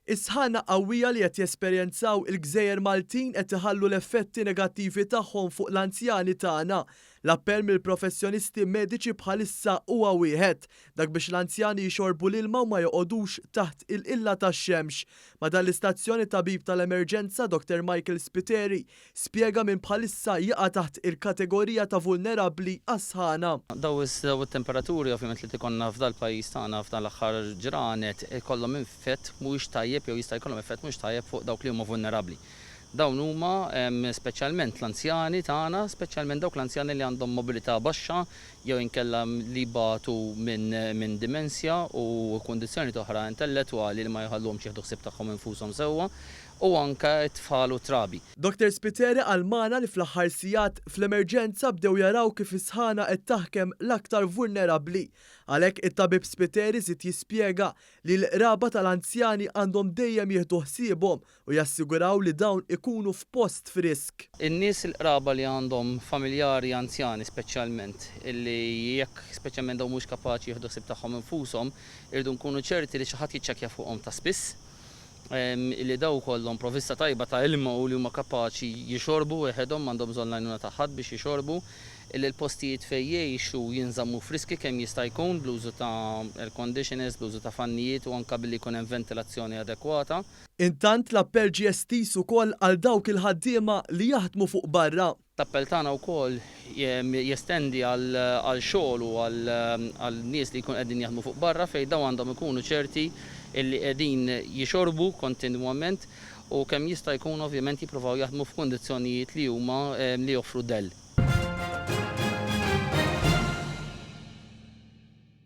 Is-sħana qawwija li qed jesperjenzaw il-Gżejjer Maltin qed iħallu l-effetti negattivi tagħhom fuq l-anzjani tagħna. L-appell mill-professjonisti mediċi bħalissa huwa wieħed dak biex l-anzjani jxorbu l-ilma u ma joqogħdux taħt il-qilla tax-xemx. Ma dan l-istazzjoni tabib tal-emerġenza Dr. Michael Spiteri spjega minn bħalissa jaqa' taħt il-kategorija ta' vulnerabbli għas-sħana. Daw it-temperaturi ovvjament li tikonna f'dal pajjiż tagħna f'dan l-aħħar ġranet ikollhom effett mhuwiex tajjeb jew jista' jkollhom effett mhux tajjeb fuq dawk li huma vulnerabbli. Dawn huma speċjalment l-anzjani tagħna, speċjalment dawk l-anzjani li għandhom mobilità baxxa jew inkella li batu minn dimensja u kundizzjoni oħra intellettwali li ma jħallhomx jieħdu ħsieb tagħhom infushom sewwa u anke t-tfal u trabi. Dr. Spiteri għalmana li fl-aħħar sigħat fl-emerġenza bdew jaraw kif is-sħana qed taħkem l-aktar vulnerabbli. Għalhekk it-tabib Spiteri żied jispjega li l-qraba tal-anzjani għandhom dejjem jieħdu ħsiebhom u jassiguraw li dawn ikunu f'post frisk. In-nies il-qraba li għandhom familjari anzjani speċjalment illi jekk speċjalment dawn mhux kapaċi jieħdu ħsieb tagħhom infushom irdu nkunu ċerti li xi ħadd jiċċekkja fuqhom ta' spiss. Illi daw kollhom provvista tajba ta' ilma u li huma kapaċi jixorbu weħedhom m'għandhom bżonn l-għajnuna ta' ħadd biex jixorbu, illi l-postijiet fejn jgħixu jinżammu friski kemm jista' jkun bl-użu ta' air conditioners, bl-użu ta' fannijiet u anke billi jkun hemm ventilazzjoni adekwata. Intant l-appell ġie estis ukoll għal dawk il-ħaddiema li jaħdmu fuq barra. L-appell tagħna wkoll jestendi għal xogħol u għal nies li jkun qegħdin jaħdmu fuq barra fejn dawn għandhom ikunu ċerti illi qegħdin jixorbu kontinwament u kemm jista' jkun ovvjament jippruvaw jaħdmu f'kundizzjonijiet li huma li joffru dell.